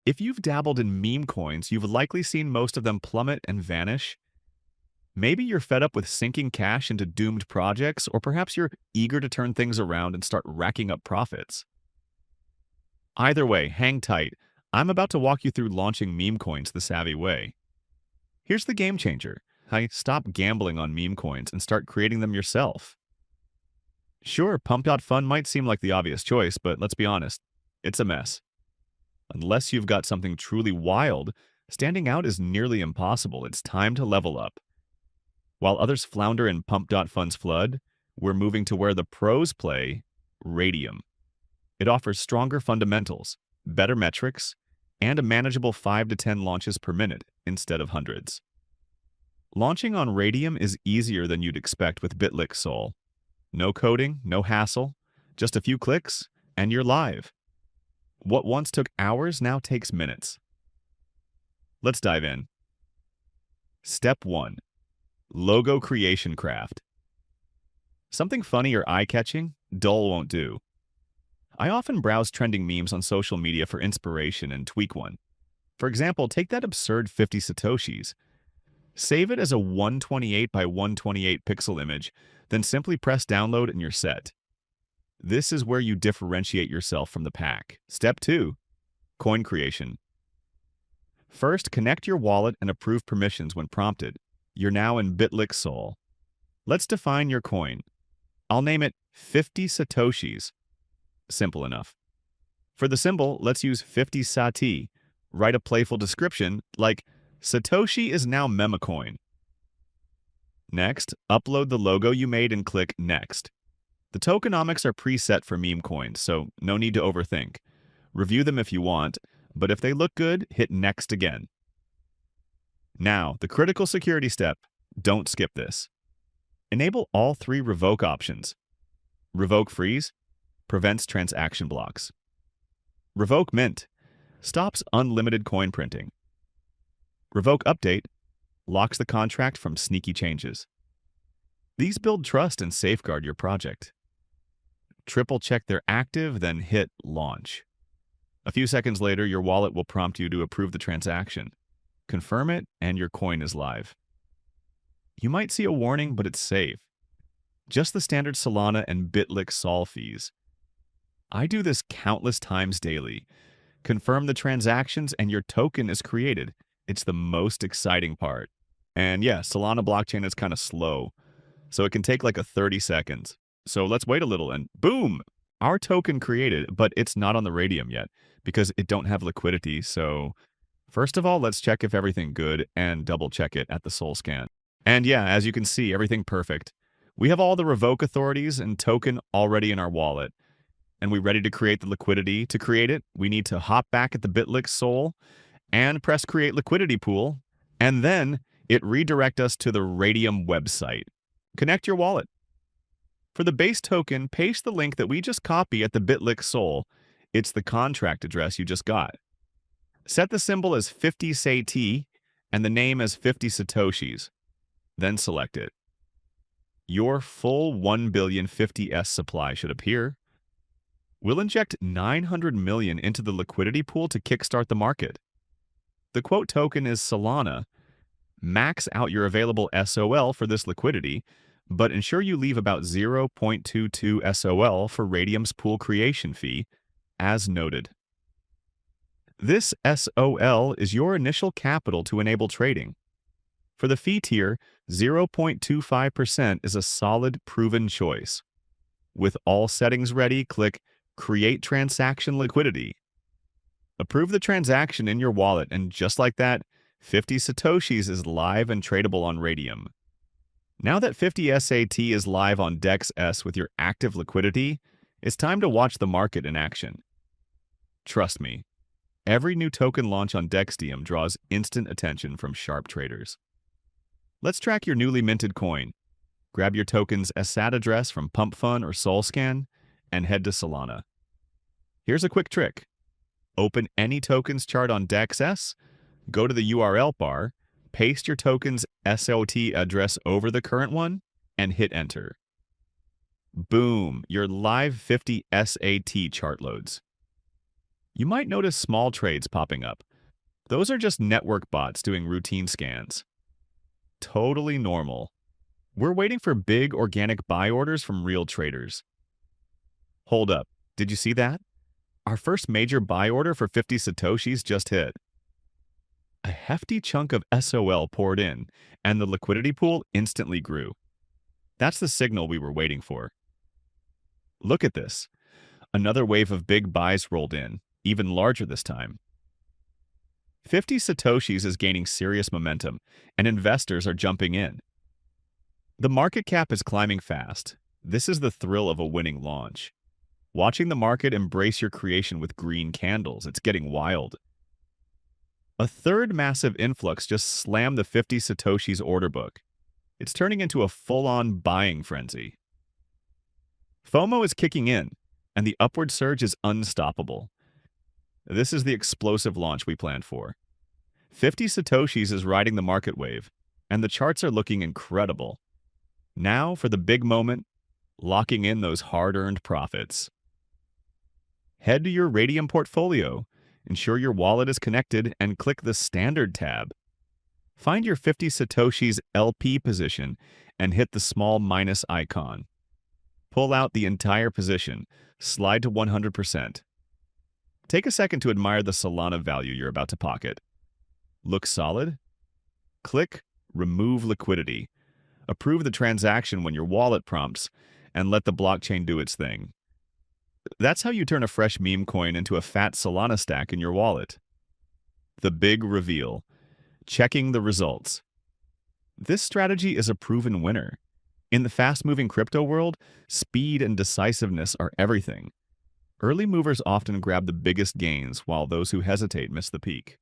If you've dabbled in meme coins, you've likely seen most of them plummet and vanish. Maybe you're fed up with sinking cash into doomed projects, or perhaps you're eager to turn things around and start racking up profits. Either way, hang tight. I'm about to walk you through launching meme coins the savvy way. Here's the game changer. Stop gambling on meme coins and start creating them yourself. Sure, Pump.Fun might seem like the obvious choice, but let's be honest, it's a mess. Unless you've got something truly wild, standing out is nearly impossible. It's time to level up. While others flounder in Pump.Fun's flood, we're moving to where the pros play, Radium. It offers stronger fundamentals, better metrics, and a manageable 5 to 10 launches per minute instead of hundreds. Launching on Radium is easier than you'd expect with Bitlik Sol. No coding, no hassle, just a few clicks, and you're live. What once took hours now takes minutes. Let's dive in. Step 1. Logo creation craft. Something funny or eye-catching? Dull won't do. I often browse trending memes on social media for inspiration and tweak one. For example, take that absurd 50 Satoshis. Save it as a 128 by 128 pixel image, then simply press download and you're set. This is where you differentiate yourself from the pack. Step 2. Coin creation. First, connect your wallet and approve permissions when prompted. You're now in Bitlik Sol. Let's define your coin. I'll name it 50 Satoshis. Simple enough. For the symbol, let's use 50 Sati. Write a playful description like, Satoshi is now MemeCoin. Next, upload the logo you made and click Next. The tokenomics are preset for meme coins, so no need to overthink. Review them if you want, but if they look good, hit Next again. Now, the critical security step. Don't skip this. Enable all 3 revoke options. Revoke freeze prevents transaction blocks. Revoke mint stops unlimited coin printing. Revoke update locks the contract from sneaky changes. These build trust and safeguard your project. Triple check they're active, then hit launch. A few seconds later, your wallet will prompt you to approve the transaction. Confirm it, and your coin is live. You might see a warning, but it's safe. Just the standard Solana and Bitlik Sol fees. I do this countless times daily. Confirm the transactions and your token is created. It's the most exciting part. And yeah, Solana blockchain is kind of slow, so it can take like 30 seconds. So let's wait a little and boom! Our token created, but it's not on the Radium yet because it don't have liquidity. So first of all, let's check if everything good and double check it at the Sol scan. And yeah, as you can see, everything perfect. We have all the revoke authorities and token already in our wallet. And we're ready to create the liquidity. To create it, we need to hop back at the Bitlik Sol and press create liquidity pool. And then it redirect us to the Radium website. Connect your wallet. For the base token, paste the link that we just copied at the Bitlik Sol. It's the contract address you just got. Set the symbol as 50 Sati and the name as 50 Satoshis. Then select it. Your full 1,050,000,000 supply should appear. We'll inject 900 million into the liquidity pool to kickstart the market. The quote token is Solana. Max out your available SOL for this liquidity, but ensure you leave about 0.22 SOL for Radium's pool creation fee, as noted. This SOL is your initial capital to enable trading. For the fee tier, 0.25% is a solid, proven choice. With all settings ready, click Create Transaction Liquidity. Approve the transaction in your wallet, and just like that, 50 Satoshis is live and tradable on Radium. Now that 50 SAT is live on DEX with your active liquidity, it's time to watch the market in action. Trust me, every new token launch on DexDiem draws instant attention from sharp traders. Let's track your newly minted coin. Grab your token's SAT address from PumpFun or SolScan and head to Solana. Here's a quick trick. Open any token's chart on DexS, go to the URL bar, paste your token's SOT address over the current one, and hit enter. Boom, your live 50 SAT chart loads. You might notice small trades popping up. Those are just network bots doing routine scans. Totally normal. We're waiting for big organic buy orders from real traders. Hold up. Did you see that? Our first major buy order for 50 Satoshis just hit. A hefty chunk of SOL poured in, and the liquidity pool instantly grew. That's the signal we were waiting for. Look at this. Another wave of big buys rolled in, even larger this time. 50 Satoshis is gaining serious momentum, and investors are jumping in. The market cap is climbing fast. This is the thrill of a winning launch. Watching the market embrace your creation with green candles, it's getting wild. A third massive influx just slammed the 50 Satoshis order book. It's turning into a full-on buying frenzy. FOMO is kicking in, and the upward surge is unstoppable. This is the explosive launch we planned for. 50 Satoshis is riding the market wave, and the charts are looking incredible. Now for the big moment, locking in those hard-earned profits. Head to your Radium portfolio, ensure your wallet is connected, and click the Standard tab. Find your 50 Satoshis LP position and hit the small minus icon. Pull out the entire position, slide to 100%. Take a second to admire the Solana value you're about to pocket. Looks solid? Click Remove Liquidity. Approve the transaction when your wallet prompts, and let the blockchain do its thing. That's how you turn a fresh MemeCoin into a fat Solana stack in your wallet. The big reveal. Checking the results. This strategy is a proven winner. In the fast-moving crypto world, speed and decisiveness are everything. Early movers often grab the biggest gains, while those who hesitate miss the peak.